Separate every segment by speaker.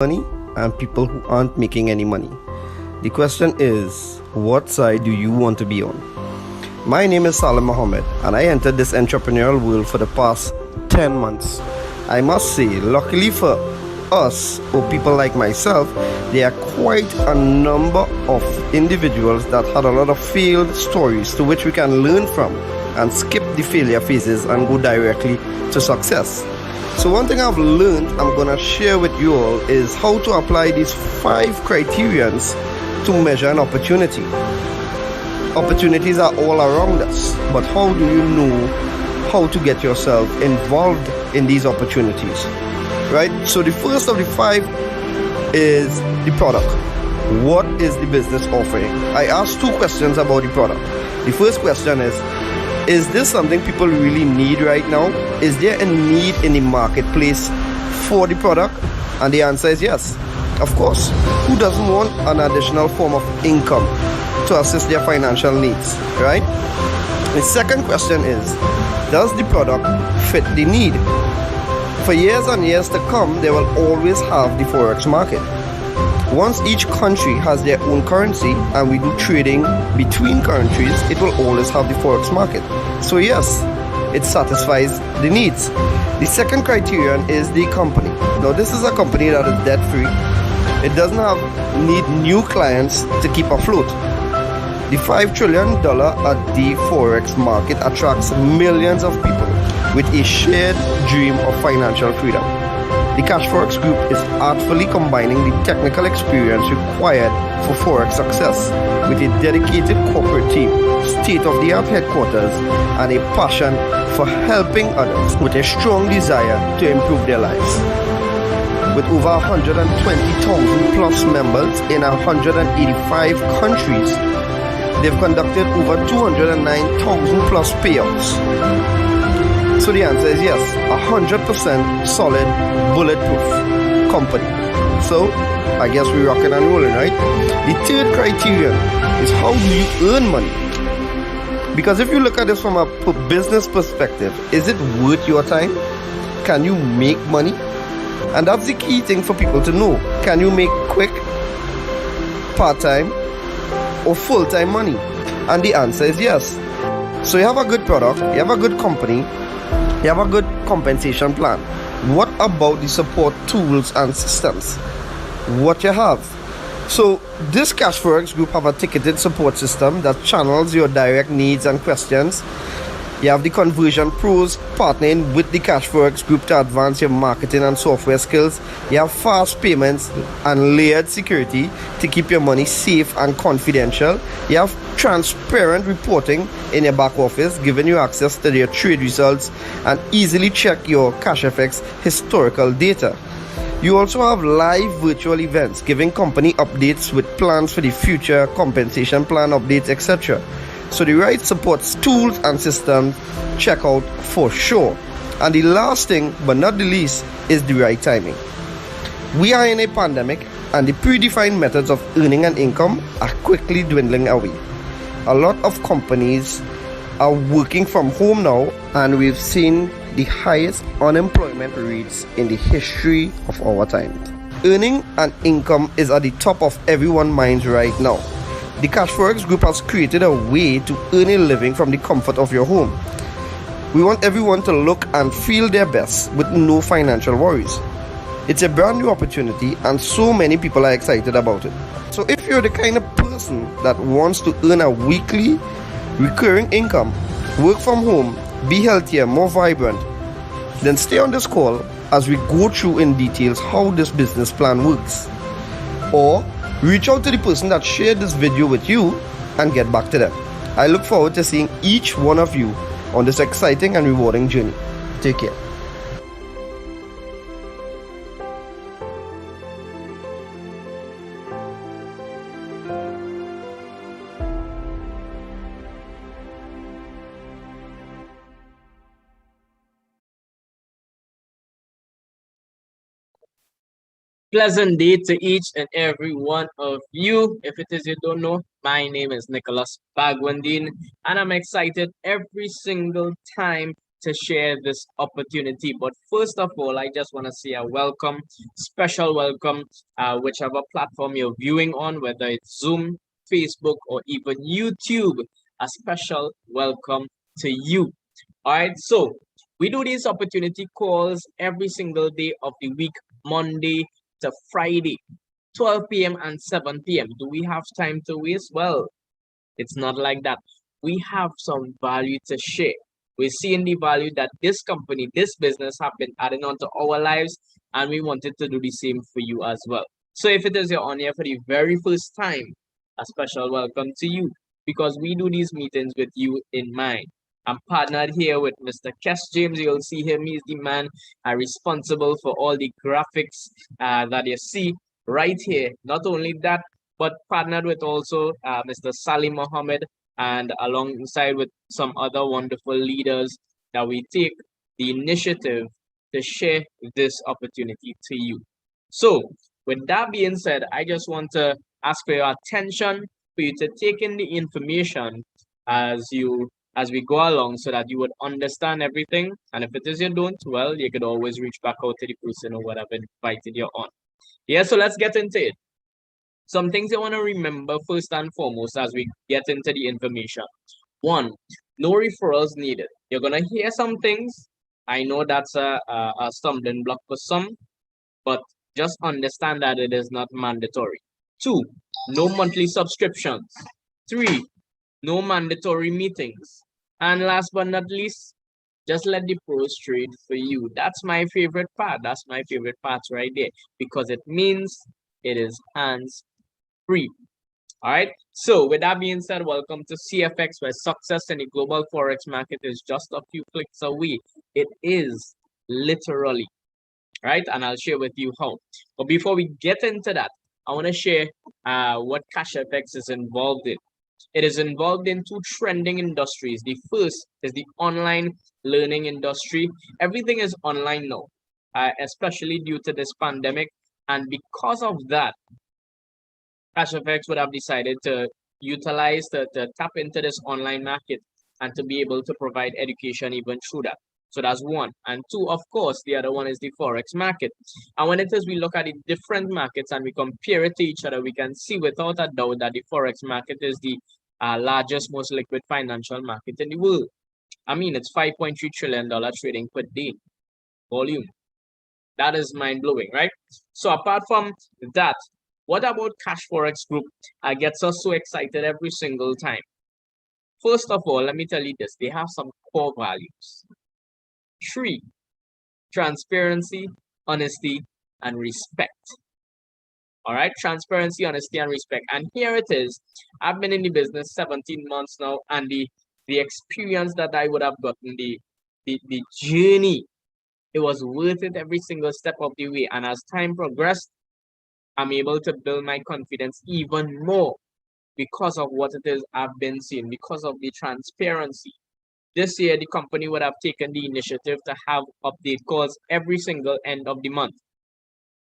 Speaker 1: money and people who aren't making any money. The question is, what side do you want to be on? My name is Salim Mohammed and I entered this entrepreneurial world for the past 10 months. I must say, luckily for us or people like myself, there are quite a number of individuals that had a lot of failed stories to which we can learn from and skip the failure phases and go directly to success. So one thing I've learned I'm gonna share with you all is how to apply these 5 criterions to measure an opportunity. Opportunities are all around us, but how do you know how to get yourself involved in these opportunities? Right? So the first of the 5 is the product. What is the business offering? I asked 2 questions about the product. The first question is this something people really need right now? Is there a need in the marketplace for the product? And the answer is yes. Of course. Who doesn't want an additional form of income to assist their financial needs, right? The second question is, does the product fit the need? For years and years to come, they will always have the Forex market. Once each country has their own currency and we do trading between countries, it will always have the Forex market. So yes, it satisfies the needs. The second criterion is the company. Now this is a company that is debt free. It doesn't need new clients to keep afloat. The $5 trillion a day Forex market attracts millions of people with a shared dream of financial freedom. The Cashfx group is artfully combining the technical experience required for Forex success with a dedicated corporate team, state-of-the-art headquarters, and a passion for helping others with a strong desire to improve their lives. With over 120,000 plus members in 185 countries, they've conducted over 209,000 plus payouts. So the answer is yes, 100% solid, bulletproof company. So I guess we're rocking and rolling, right? The third criterion is, how do you earn money? Because if you look at this from a business perspective, is it worth your time? Can you make money? And that's the key thing for people to know. Can you make quick, part-time, or full-time money? And the answer is yes. So you have a good product, you have a good company, you have a good compensation plan. What about the support tools and systems? What you have? So this Cashfx group have a ticketed support system that channels your direct needs and questions. You have the conversion pros partnering with the Cashfx group to advance your marketing and software skills. You have fast payments and layered security to keep your money safe and confidential. You have transparent reporting in your back office, giving you access to your trade results and easily check your Cashfx historical data. You also have live virtual events, giving company updates with plans for the future, compensation plan updates, etc. So the right support tools and systems, check out for sure. And the last thing, but not the least, is the right timing. We are in a pandemic and the predefined methods of earning an income are quickly dwindling away. A lot of companies are working from home now, and we've seen the highest unemployment rates in the history of our time. Earning an income is at the top of everyone's minds right now. The Cashfx group has created a way to earn a living from the comfort of your home. We want everyone to look and feel their best with no financial worries. It's a brand new opportunity and so many people are excited about it. So if you're the kind of person that wants to earn a weekly, recurring income, work from home, be healthier, more vibrant, then stay on this call as we go through in details how this business plan works. Or reach out to the person that shared this video with you and get back to them. I look forward to seeing each one of you on this exciting and rewarding journey. Take care.
Speaker 2: Pleasant day to each and every one of you. If it is you don't know, my name is Nicholas Bagwandin, and I'm excited every single time to share this opportunity. But first of all, I just want to say a welcome, special welcome, whichever platform you're viewing on, whether it's Zoom, Facebook, or even YouTube. A special welcome to you. All right, so we do these opportunity calls every single day of the week, Monday to Friday, 12 p.m. and 7 p.m. Do we have time to waste? Well, it's not like that. We have some value to share. We're seeing the value that this company, this business have been adding on to our lives, and we wanted to do the same for you as well. So if it is you're on here for the very first time, a special welcome to you because we do these meetings with you in mind. I'm partnered here with Mr. Kes James. You'll see him. He's the man responsible for all the graphics that you see right here. Not only that, but partnered with also Mr. Salim Mohammed and alongside with some other wonderful leaders that we take the initiative to share this opportunity to you. So with that being said, I just want to ask for your attention, for you to take in the information as we go along so that you would understand everything. And if it is you don't, well, you could always reach back out to the person or whatever invited you on. Yeah, so let's get into it. Some things you want to remember first and foremost as we get into the information. One, no referrals needed. You're going to hear some things. I know that's a stumbling block for some, but just understand that it is not mandatory. Two, no monthly subscriptions. Three, no mandatory meetings. And last but not least, just let the pros trade for you. That's my favorite part. That's my favorite part right there because it means it is hands free. All right. So with that being said, welcome to CFX, where success in the global forex market is just a few clicks away. It is literally, right? And I'll share with you how. But before we get into that, I want to share what Cashfx is involved in. It is involved in two trending industries. The first is the online learning industry. Everything is online now, especially due to this pandemic. And because of that, Cashfx would have decided to utilize, to tap into this online market and to be able to provide education even through that. So that's one. And two, of course, the other one is the Forex market. And when it is we look at the different markets and we compare it to each other, we can see without a doubt that the Forex market is the largest, most liquid financial market in the world. I mean, it's $5.3 trillion trading per day volume. That is mind-blowing, right? So apart from that, what about Cashfx Group gets us so excited every single time? First of all, let me tell you this. They have some core values. 3, transparency, honesty, and respect. All right, transparency, honesty, and respect. And here it is. I've been in the business 17 months now, and the experience that I would have gotten, the journey, it was worth it every single step of the way. And as time progressed, I'm able to build my confidence even more because of what it is I've been seeing, because of the transparency. This year, the company would have taken the initiative to have update calls every single end of the month.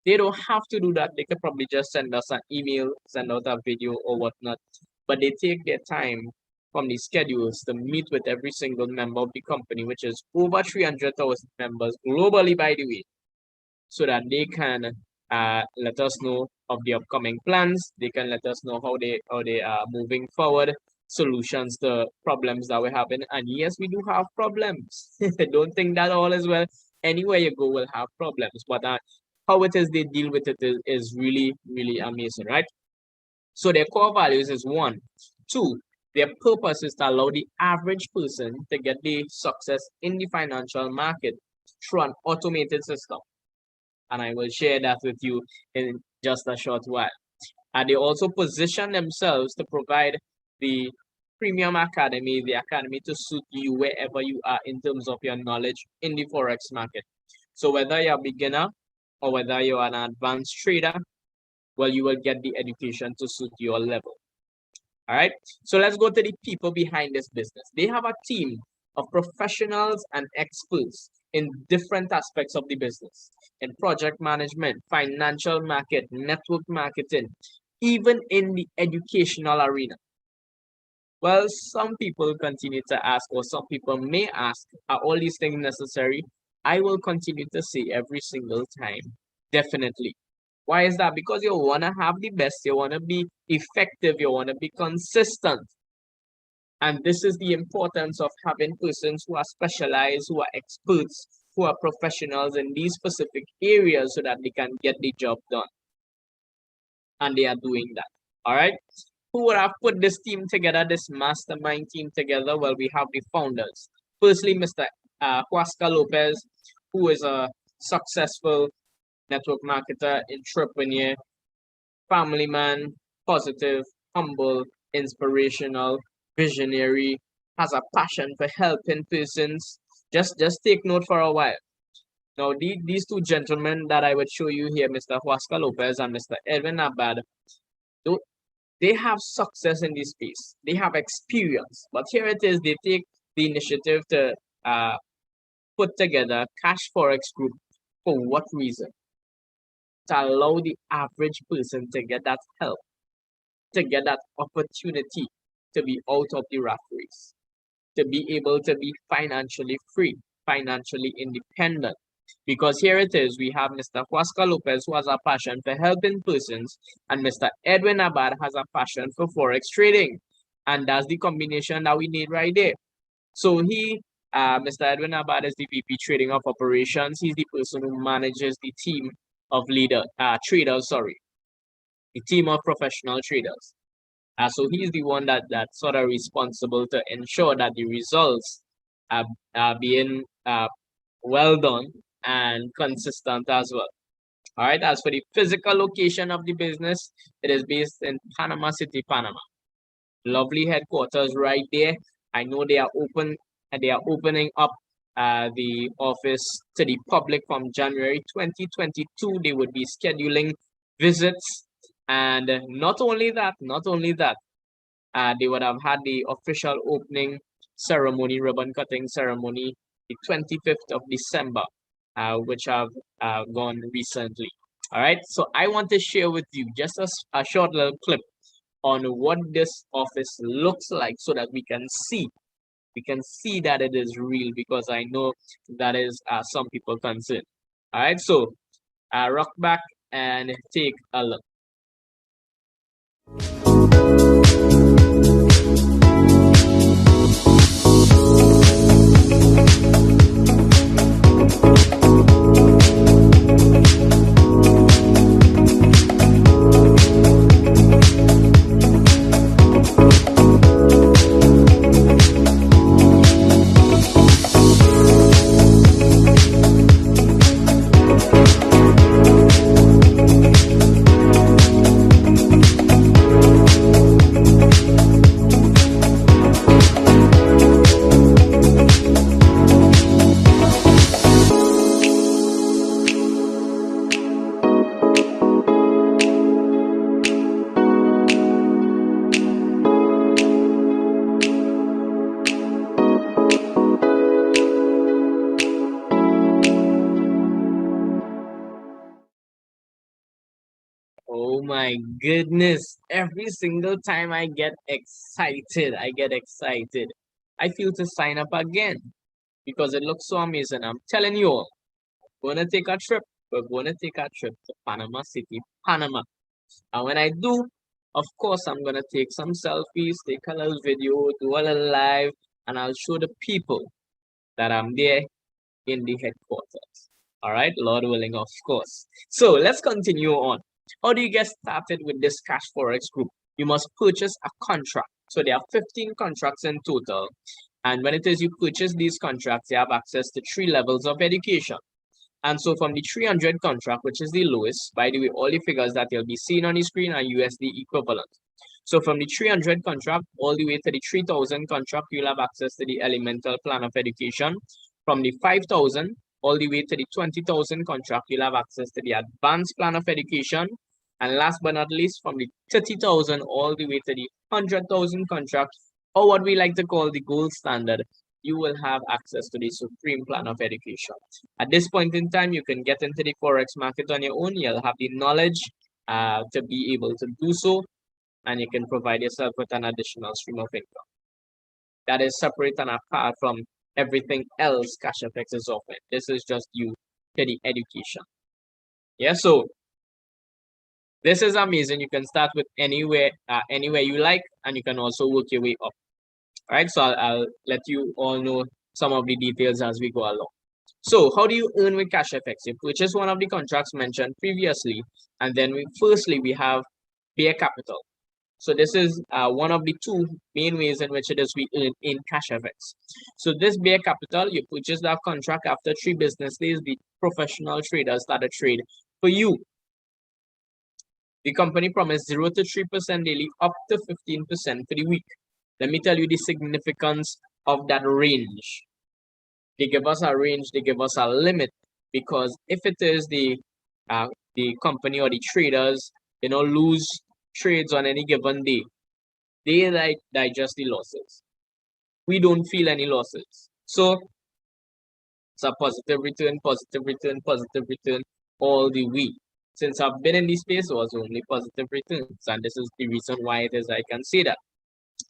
Speaker 2: They don't have to do that. They could probably just send us an email, send out a video or whatnot. But they take their time from the schedules to meet with every single member of the company, which is over 300,000 members globally, by the way, so that they can let us know of the upcoming plans. They can let us know how they are moving forward, solutions to problems that we're having. And yes, we do have problems. Don't think that all is well. Anywhere you go will have problems, but how it is they deal with it is really, really amazing, right? So their core values is 1. 2, their purpose is to allow the average person to get the success in the financial market through an automated system. And I will share that with you in just a short while. And they also position themselves to provide the premium academy, the academy to suit you wherever you are in terms of your knowledge in the Forex market. So whether you're a beginner or whether you're an advanced trader, well, you will get the education to suit your level. All right. So let's go to the people behind this business. They have a team of professionals and experts in different aspects of the business, in project management, financial market, network marketing, even in the educational arena. Well, some people continue to ask, or some people may ask, are all these things necessary? I will continue to say every single time, definitely. Why is that? Because you want to have the best, you want to be effective, you want to be consistent. And this is the importance of having persons who are specialized, who are experts, who are professionals in these specific areas so that they can get the job done. And they are doing that. All right. Who would have put this team together, this mastermind team together? Well, we have the founders. Firstly, Mr. Huasca Lopez, who is a successful network marketer, entrepreneur, family man, positive, humble, inspirational, visionary, has a passion for helping persons. Just take note for a while. Now, these two gentlemen that I would show you here, Mr. Huasca Lopez and Mr. Edwin Abad, they have success in this space. They have experience. But here it is, they take the initiative to put together Cash Forex Group. For what reason? To allow the average person to get that help, to get that opportunity to be out of the rat race, to be able to be financially free, financially independent. Because here it is, we have Mr. Huasca Lopez, who has a passion for helping persons, and Mr. Edwin Abad has a passion for Forex trading. And that's the combination that we need right there. So Mr. Edwin Abad is the VP Trading of Operations. He's the person who manages the team of traders, the team of professional traders. So he's the one that's sort of responsible to ensure that the results are being well done and consistent as well. All right. As for the physical location of the business, it is based in Panama City, Panama. Lovely headquarters right there. I know they are open and they are opening up the office to the public from January 2022. They would be scheduling visits, and not only that, they would have had the official opening ceremony, ribbon cutting ceremony, the 25th of December, which have gone recently. All right, so I want to share with you just a short little clip on what this office looks like so that we can see that it is real, because I know that is some people concerned. All right, so rock back and take a look. Oh my goodness. Every single time I get excited. I feel to sign up again because it looks so amazing. I'm telling you all, we're going to take a trip. We're going to take a trip to Panama City, Panama. And when I do, of course, I'm going to take some selfies, take a little video, do a little live, and I'll show the people that I'm there in the headquarters. All right, Lord willing, of course. So let's continue on. How do you get started with this Cash Forex Group? You must purchase a contract. So there are 15 contracts in total. And when it is you purchase these contracts, you have access to 3 levels of education. And so from the 300 contract, which is the lowest, by the way, all the figures that you'll be seeing on the screen are USD equivalent. So from the 300 contract all the way to the 3000 contract, you'll have access to the elemental plan of education. From the 5000 all the way to the 20,000 contract, you'll have access to the advanced plan of education. And last but not least, from the 30,000 all the way to the 100,000 contract, or what we like to call the gold standard, you will have access to the supreme plan of education. At this point in time, you can get into the Forex market on your own. You'll have the knowledge to be able to do so, and you can provide yourself with an additional stream of income. that is separate and apart from everything else Cashfx is offering. This is just you for the education. Yeah, so this is amazing. You can start with anywhere you like, and you can also work your way up. All right, so I'll let you all know some of the details as we go along. So how do you earn with Cashfx? You purchase one of the contracts mentioned previously, and then we have bare capital. So this is one of the two main ways in which it is we earn in Cashfx. So this bare capital, you purchase that contract after 3 business days. The professional traders start a trade for you. The company promised 0 to 3% daily, up to 15% for the week. Let me tell you the significance of that range. They give us a range, they give us a limit, because if it is the company or the traders, lose trades on any given day, they digest the losses. We don't feel any losses. So it's a positive return, positive return, positive return all the week. Since I've been in this space, it was only positive returns, and this is the reason why it is I can say that.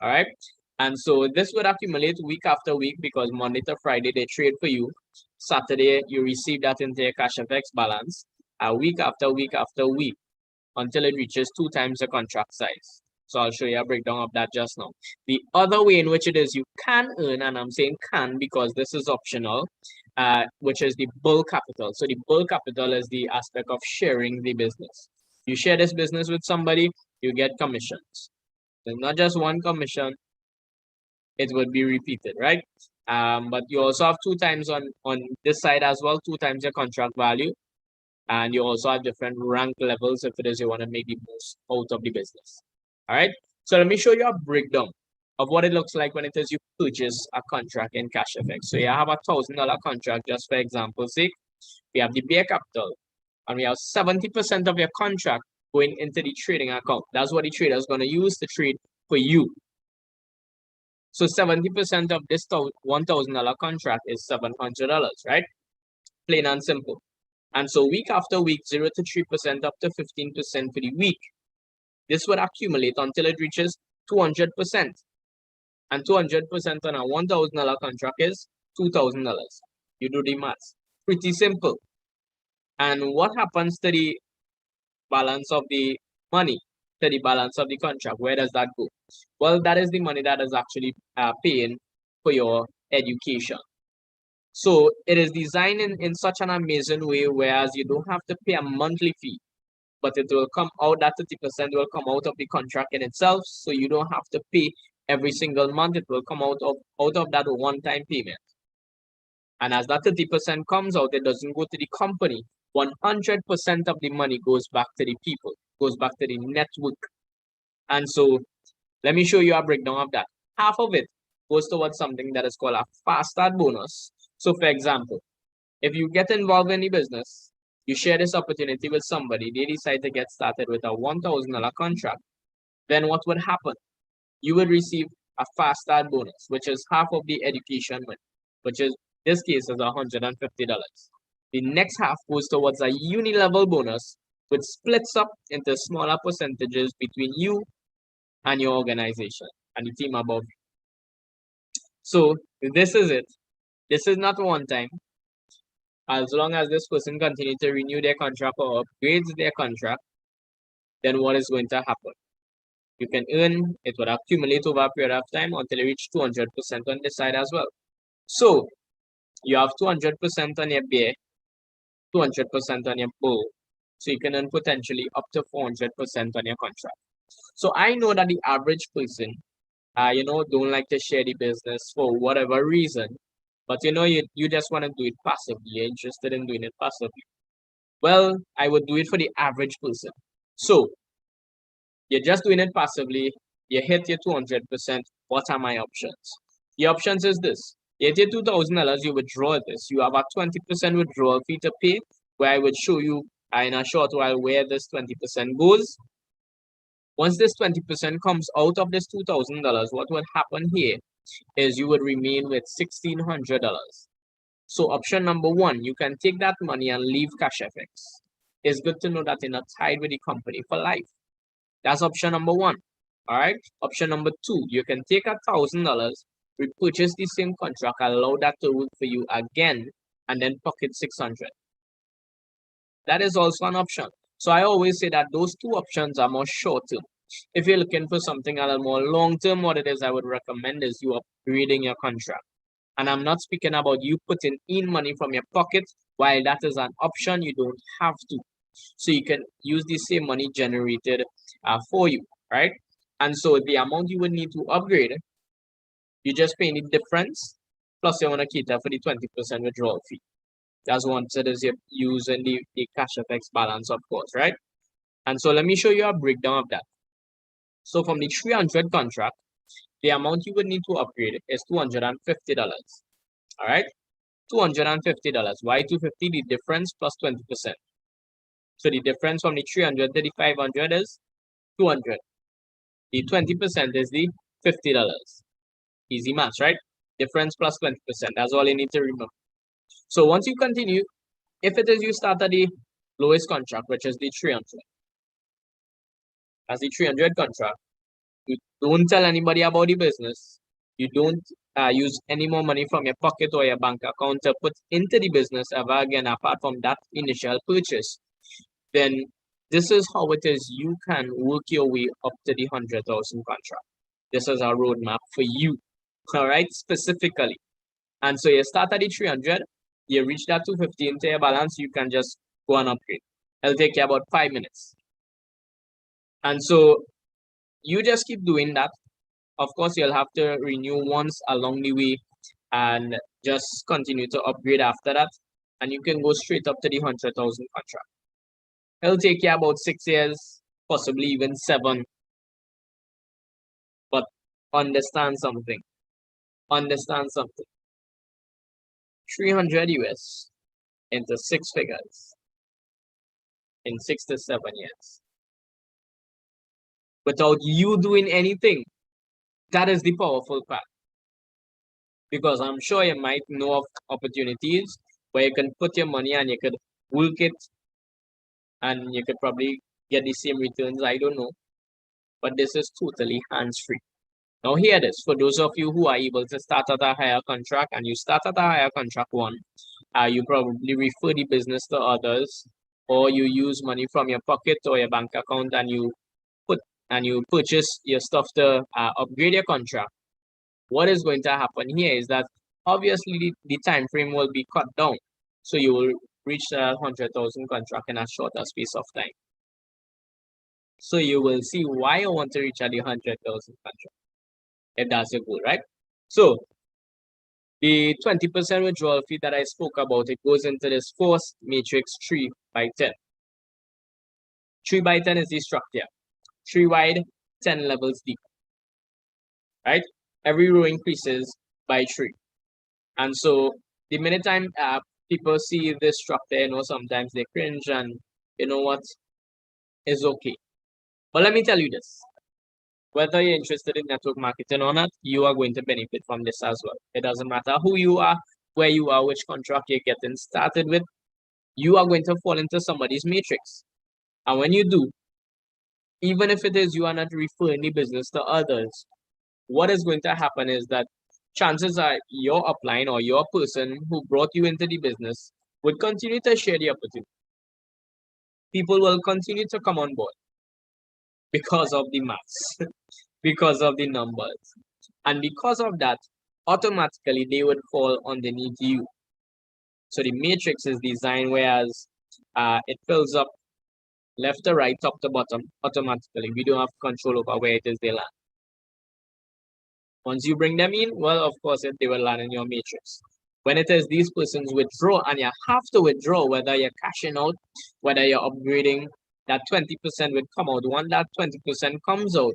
Speaker 2: All right. And so this would accumulate week after week, because Monday to Friday they trade for you. Saturday you receive that into your Cashfx balance, week after week after week, until it reaches 2 times the contract size. So I'll show you a breakdown of that just now. The other way in which it is you can earn, and I'm saying can because this is optional, which is the bull capital. So the bull capital is the aspect of sharing the business. You share this business with somebody, you get commissions. There's not just one commission, it would be repeated, right? But you also have 2 times on this side as well, 2 times your contract value. And you also have different rank levels if it is you want to make the most out of the business. All right. So let me show you a breakdown of what it looks like when it is you purchase a contract in Cashfx. So you have a $1,000 contract, just for example's sake. We have the bare capital, and we have 70% of your contract going into the trading account. That's what the trader is going to use to trade for you. So 70% of this $1,000 contract is $700, right? Plain and simple. And so week after week, 0 to 3%, up to 15% for the week. This would accumulate until it reaches 200%. And 200% on a $1,000 contract is $2,000. You do the maths. Pretty simple. And what happens to the balance of the money, to the balance of the contract? Where does that go? Well, that is the money that is actually paying for your education. So it is designed in such an amazing way, whereas you don't have to pay a monthly fee, but it will come out, that 30% will come out of the contract in itself. So you don't have to pay every single month. It will come out of that one-time payment. And as that 30% comes out, it doesn't go to the company. 100% of the money goes back to the people, goes back to the network. And so let me show you a breakdown of that. Half of it goes towards something that is called a fast start bonus. So for example, if you get involved in the business, you share this opportunity with somebody, they decide to get started with a $1,000 contract, then what would happen? You would receive a fast start bonus, which is half of the education money, which is, this case is $150. The next half goes towards a uni-level bonus, which splits up into smaller percentages between you and your organization and the team above you. So this is it. This is not one time. As long as this person continues to renew their contract or upgrades their contract, then what is going to happen? You can earn, it will accumulate over a period of time until you reach 200% on this side as well. So you have 200% on your bear, 200% on your bull. So you can earn potentially up to 400% on your contract. So I know that the average person, don't like to share the business for whatever reason. But you just want to do it passively. You're interested in doing it passively. Well, I would do it for the average person. So you're just doing it passively. You hit your 200%. What are my options? The options is this. You hit your $2,000, you withdraw this. You have a 20% withdrawal fee to pay, where I would show you in a short while where this 20% goes. Once this 20% comes out of this $2,000, what would happen here is you would remain with $1,600. So option number 1, you can take that money and leave Cashfx. It's good to know that you're not tied with the company for life. That's option number 1. All right. Option number 2, you can take $1,000 repurchase the same contract, allow that to work for you again, and then pocket 600. That is also an option. So I always say that those two options are more short term. If you're looking for something a little more long term, what it is I would recommend is you upgrading your contract. And I'm not speaking about you putting in money from your pocket. While that is an option, you don't have to. So you can use the same money generated for you, right? And so the amount you would need to upgrade, you just pay the difference, plus you want to cater for the 20% withdrawal fee. That's one set is you're using the Cashfx balance, of course, right? And so let me show you a breakdown of that. So from the 300 contract, the amount you would need to upgrade is $250. All right, $250. Why 250? The difference plus 20%. So the difference from the 300 to the 500 is 200. The 20% is the $50. Easy maths, right? Difference plus 20%. That's all you need to remember. So once you continue, if it is you start at the lowest contract, which is the 300, as the 300 contract, you don't tell anybody about the business. You don't use any more money from your pocket or your bank account to put into the business ever again, apart from that initial purchase. Then this is how it is you can work your way up to the 100,000 contract. This is a roadmap for you, all right, specifically. And so you start at the 300, you reach that 250 into your balance, you can just go and upgrade. It'll take you about 5 minutes. And so you just keep doing that. Of course, you'll have to renew once along the way and just continue to upgrade after that. And you can go straight up to the 100,000 contract. It'll take you about 6 years, possibly even 7. But understand something. Understand something. 300 US into 6 figures in 6 to 7 years. Without you doing anything. That is the powerful part. Because I'm sure you might know of opportunities where you can put your money and you could work it and you could probably get the same returns. I don't know. But this is totally hands-free. Now hear this. For those of you who are able to start at a higher contract and you start at a higher contract one, you probably refer the business to others, or you use money from your pocket or your bank account and you purchase your stuff to upgrade your contract. What is going to happen here is that obviously the time frame will be cut down. So you will reach the 100,000 contract in a shorter space of time. So you will see why you want to reach at the 100,000 contract, if that's your goal, right? So the 20% withdrawal fee that I spoke about, it goes into this force matrix 3 by 10. 3 by 10 is the structure. 3 wide, 10 levels deep. Right? Every row increases by 3. And so the minute time people see this structure, sometimes they cringe and you know what? It's okay. But let me tell you this. Whether you're interested in network marketing or not, you are going to benefit from this as well. It doesn't matter who you are, where you are, which contract you're getting started with. You are going to fall into somebody's matrix. And when you do, even if it is you are not referring the business to others, what is going to happen is that chances are your upline or your person who brought you into the business would continue to share the opportunity. People will continue to come on board because of the maths, because of the numbers. And because of that, automatically they would fall underneath you. So the matrix is designed whereas it fills up left to right, top to bottom, automatically. We don't have control over where it is they land. Once you bring them in, well, of course, they will land in your matrix. When it is these persons withdraw, and you have to withdraw, whether you're cashing out, whether you're upgrading, that 20% would come out. Once that 20% comes out,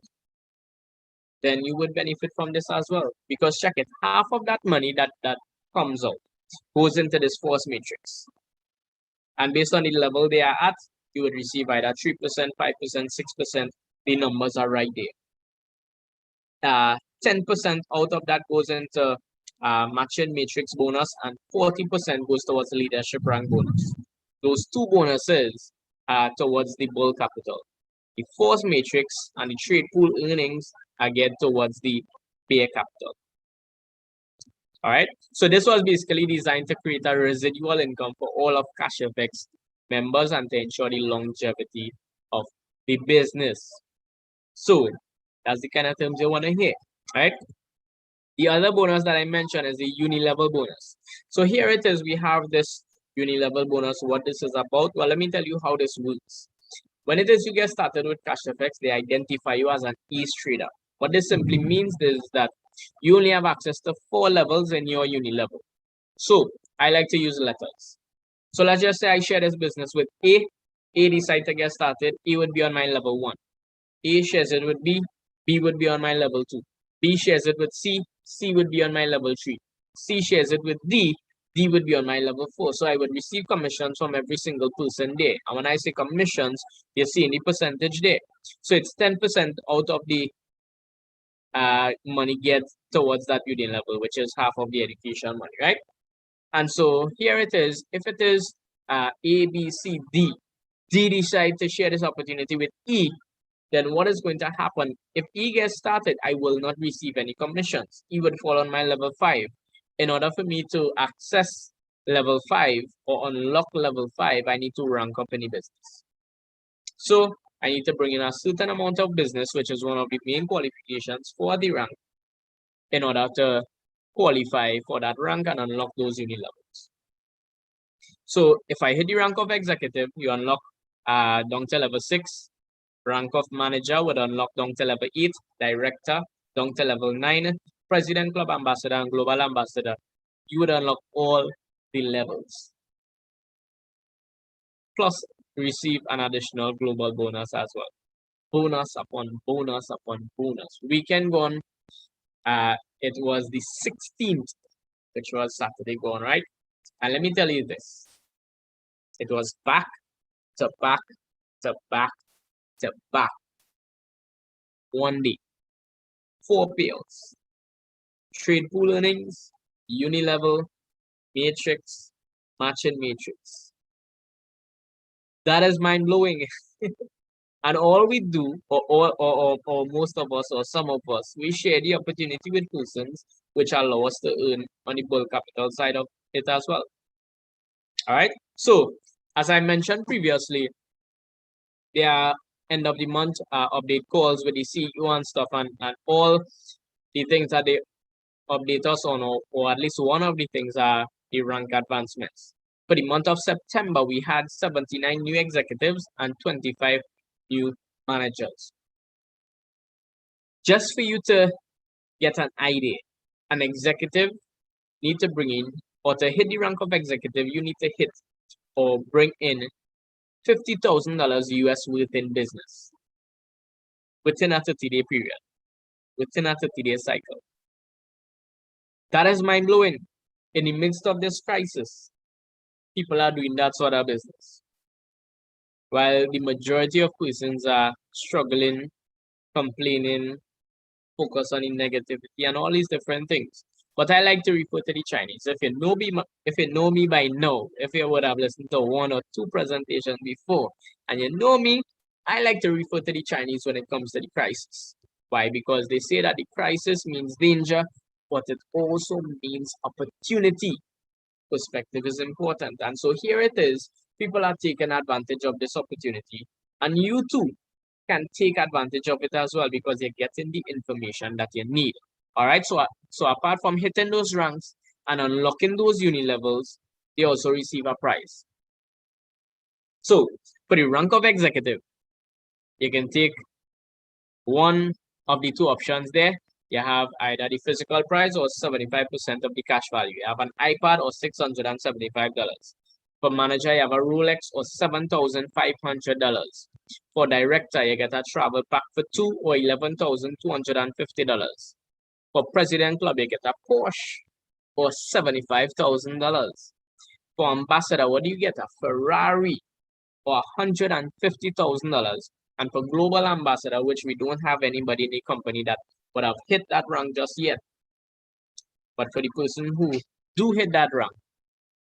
Speaker 2: then you would benefit from this as well. Because check it, half of that money that comes out goes into this force matrix. And based on the level they are at, you would receive either 3%, 5%, 6%. The numbers are right there. 10% out of that goes into matching matrix bonus, and 40% goes towards leadership rank bonus. Those two bonuses are towards the bull capital. The force matrix and the trade pool earnings are geared towards the bear capital. All right. So this was basically designed to create a residual income for all of Cashfx members and to ensure the longevity of the business. So that's the kind of terms you want to hear, right? The other bonus that I mentioned is the uni-level bonus. So here it is. We have this uni-level bonus. What this is about? Well, let me tell you how this works. When it is you get started with Cashfx, they identify you as an ace trader. What this simply means is that you only have access to 4 levels in your uni level. So I like to use letters. So let's just say I share this business with A. A decide to get started. A would be on my level 1. A shares it with B. B would be on my level 2. B shares it with C. C would be on my level 3. C shares it with D. D would be on my level 4. So I would receive commissions from every single person there. And when I say commissions, you're seeing the percentage there. So it's 10% out of the money get towards that union level, which is half of the education money, right? And so here it is. If it is A, B, C, D, D decide to share this opportunity with E, then what is going to happen? If E gets started, I will not receive any commissions. E would fall on my level 5. In order for me to access level 5 or unlock level 5, I need to rank up in the business. So I need to bring in a certain amount of business, which is one of the main qualifications for the rank, in order to qualify for that rank and unlock those uni levels. So if I hit the rank of executive, you unlock down to level 6. Rank of manager would unlock down to level 8. Director down to level 9. President, club ambassador, and global ambassador. You would unlock all the levels. Plus receive an additional global bonus as well. Bonus upon bonus upon bonus. Weekend gone, it was the 16th, which was Saturday gone, right? And let me tell you this. It was back to back to back to back. One day. 4 payouts. Trade pool earnings, uni level, matrix, matching matrix. That is mind blowing. And all we do, or most of us, or some of us, we share the opportunity with persons which allow us to earn on the bulk capital side of it as well. All right. So, as I mentioned previously, there are end of the month update calls with the CEO and stuff, and all the things that they update us on, or at least one of the things are the rank advancements. For the month of September, we had 79 new executives and 25 new managers. Just for you to get an idea, an executive need to bring in, or to hit the rank of executive, you need to hit or bring in $50,000 US worth in business within a 30-day period, within a 30-day cycle. That is mind blowing. In the midst of this crisis, people are doing that sort of business. While the majority of persons are struggling, complaining, focus on the negativity and all these different things. But I like to refer to the Chinese. If you know me by now, if you would have listened to 1 or 2 presentations before, and you know me, I like to refer to the Chinese when it comes to the crisis. Why? Because they say that the crisis means danger, but it also means opportunity. Perspective is important. And so here it is. People are taking advantage of this opportunity. And you too can take advantage of it as well, because you're getting the information that you need. All right. So apart from hitting those ranks and unlocking those uni levels, they also receive a prize. So for the rank of executive, you can take one of the 2 options there. You have either the physical price or 75% of the cash value. You have an iPad or $675. For manager, you have a Rolex or $7,500. For director, you get a travel pack for 2 or $11,250. For president club, you get a Porsche or $75,000. For ambassador, what do you get? A Ferrari or $150,000. And for global ambassador, which we don't have anybody in the company that would have hit that rank just yet, but for the person who do hit that rank,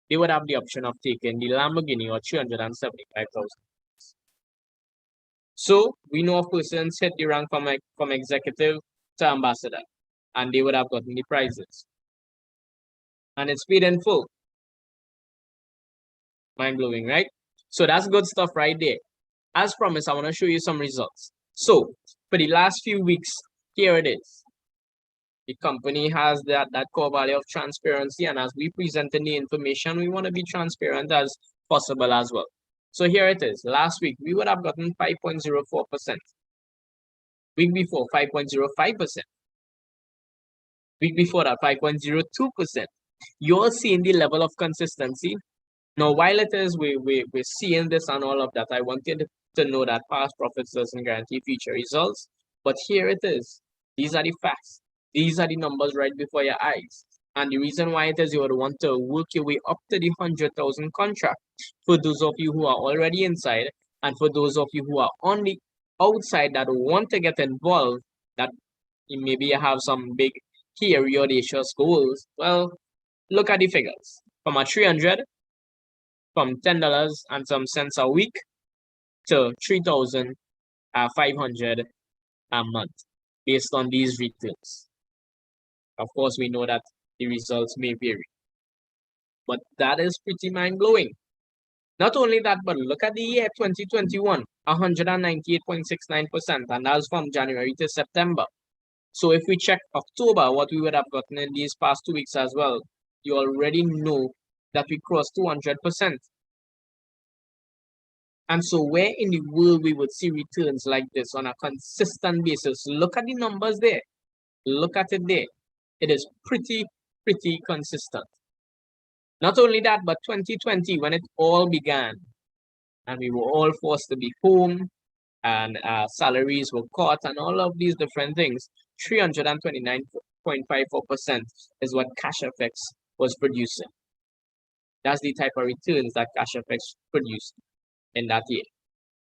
Speaker 2: they would have the option of taking the Lamborghini or $375,000. So we know of persons hit the rank from executive to ambassador, and they would have gotten the prizes. and it's paid in full. Mind blowing, right? So that's good stuff right there. As promised, I want to show you some results. So for the last few weeks, here it is. The company has that core value of transparency, and as we present in the information, we want to be transparent as possible as well. So here it is. Last week, we would have gotten 5.04%. Week before, 5.05%. Week before that, 5.02%. You're seeing the level of consistency. Now, while it is we're seeing this and all of that, I wanted to know that past profits doesn't guarantee future results. But here it is. These are the facts. These are the numbers right before your eyes. And the reason why it is you would want to work your way up to the 100,000 contract for those of you who are already inside, and for those of you who are on the outside that want to get involved, that maybe you have some big hairy audacious goals. Well, look at the figures. From a 300, from $10 and some cents a week to 3,500 a month based on these returns. Of course, we know that the results may vary, but that is pretty mind-blowing. Not only that, but look at the year 2021, 198.69%, and that's from January to September. So if we check October, what we would have gotten in these past 2 weeks as well, you already know that we crossed 200%. And so where in the world we would see returns like this on a consistent basis? Look at the numbers there. Look at it there. It is pretty consistent. Not only that, but 2020, when it all began, and we were all forced to be home, and salaries were cut, and all of these different things, 329.54% is what Cashfx was producing. That's the type of returns that Cashfx produced in that year.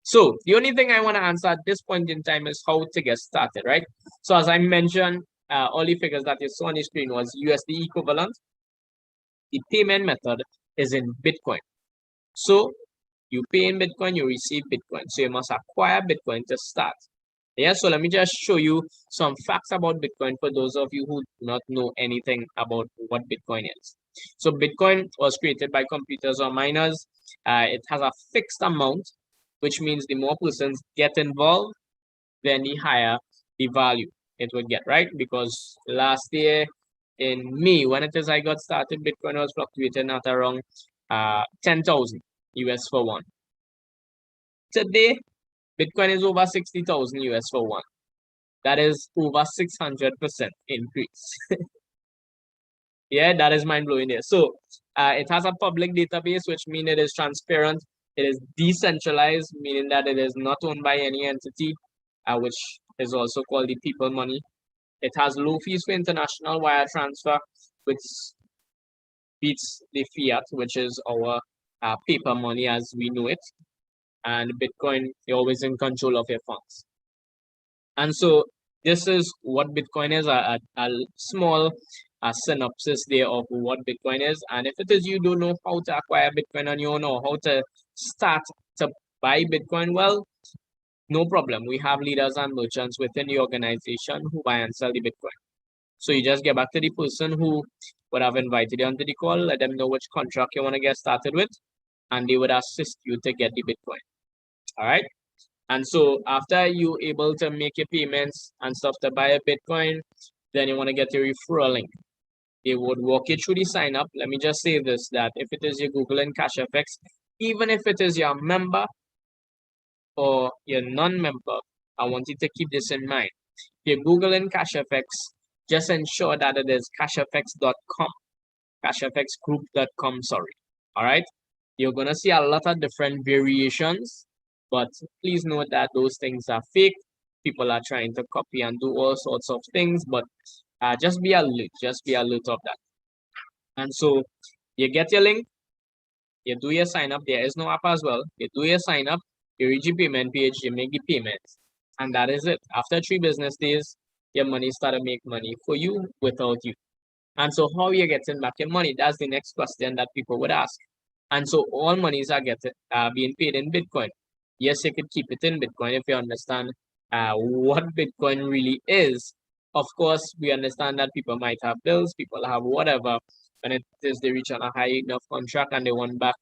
Speaker 2: So the only thing I want to answer at this point in time is how to get started, right? So as I mentioned, all the figures that you saw on the screen was USD equivalent. The payment method is in Bitcoin. So you pay in Bitcoin, you receive Bitcoin. So you must acquire Bitcoin to start. Yeah, so let me just show you some facts about Bitcoin for those of you who do not know anything about what Bitcoin is. So Bitcoin was created by computers or miners. It has a fixed amount, which means the more persons get involved, then the higher the value it would get, right? Because last year in May, when it is I got started, Bitcoin was fluctuating at around 10,000 US for one. Today, Bitcoin is over 60,000 US for one. That is over 600% increase. Yeah, that is mind blowing there. So it has a public database, which means it is transparent. It is decentralized, meaning that it is not owned by any entity, which is also called the people money. It has low fees for international wire transfer, which beats the fiat, which is our paper money as we know it. And Bitcoin, you're always in control of your funds. And so this is what Bitcoin is, a small synopsis there of what Bitcoin is. And if it is you don't know how to acquire Bitcoin on your own or how to start to buy Bitcoin, well, no problem. We have leaders and merchants within the organization who buy and sell the Bitcoin. So you just get back to the person who would have invited you onto the call, let them know which contract you want to get started with, and they would assist you to get the Bitcoin. All right. And so after you're able to make your payments and stuff to buy a Bitcoin, then you want to get your referral link. They would walk you through the sign up. Let me just say this, that if it is your Google and Cashfx, even if it is your member or your non-member, I want you to keep this in mind. If you're Google and Cashfx, just ensure that it is cashfx.com, cashfxgroup.com, sorry. All right. You're going to see a lot of different variations, but please note that those things are fake. People are trying to copy and do all sorts of things, but just be alert of that. And so you get your link, you do your sign up. There is no app as well. You do your sign up, you reach your payment page, you make the payments, and that is it. After 3 business days, your money start to make money for you without you. And so how are you getting back your money? That's the next question that people would ask. And so all monies are being paid in Bitcoin. Yes, you could keep it in Bitcoin if you understand what Bitcoin really is. Of course, we understand that people might have bills, people have whatever, when it is they reach on a high enough contract and they want back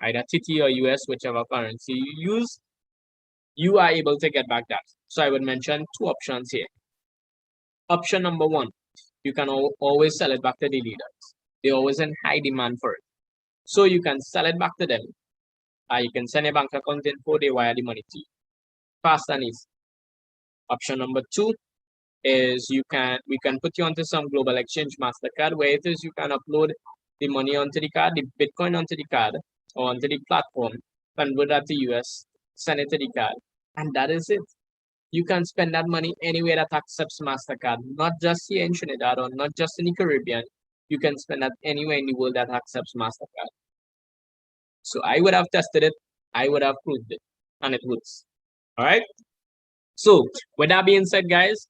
Speaker 2: either TT or US, whichever currency you use, you are able to get back that. So I would mention two options here. Option number one, you can always sell it back to the leaders. They're always in high demand for it. So you can sell it back to them. You can send a bank account info, they wire the money to you. Fast and easy. Option number two is we can put you onto some global exchange MasterCard where it is you can upload the money onto the card, the Bitcoin onto the card or onto the platform, convert that to US, send it to the card, and that is it. You can spend that money anywhere that accepts MasterCard, not just here in Trinidad or not just in the Caribbean. You can spend that anywhere in the world that accepts MasterCard. So I would have tested it, I would have proved it, and it works. All right. So with that being said, guys,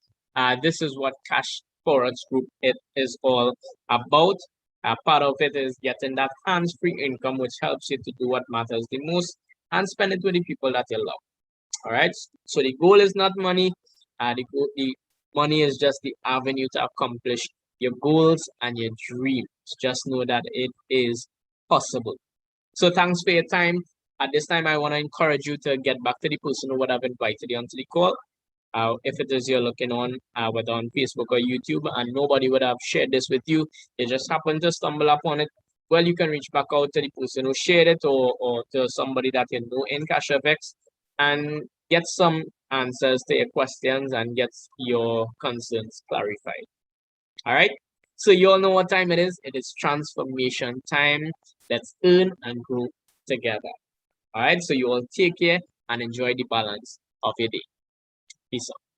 Speaker 2: this is what Cashfx Group it is all about. Part of it is getting that hands-free income, which helps you to do what matters the most and spend it with the people that you love. All right. So the goal is not money. The money is just the avenue to accomplish your goals and your dreams. Just know that it is possible. So thanks for your time. At this time, I want to encourage you to get back to the person who would have invited you onto the call. If it is you're looking on, whether on Facebook or YouTube, and nobody would have shared this with you, you just happen to stumble upon it, well, you can reach back out to the person who shared it or to somebody that you know in Cashfx and get some answers to your questions and get your concerns clarified. All right. So you all know what time it is. It is transformation time. Let's earn and grow together. All right. So you all take care and enjoy the balance of your day. Peace out.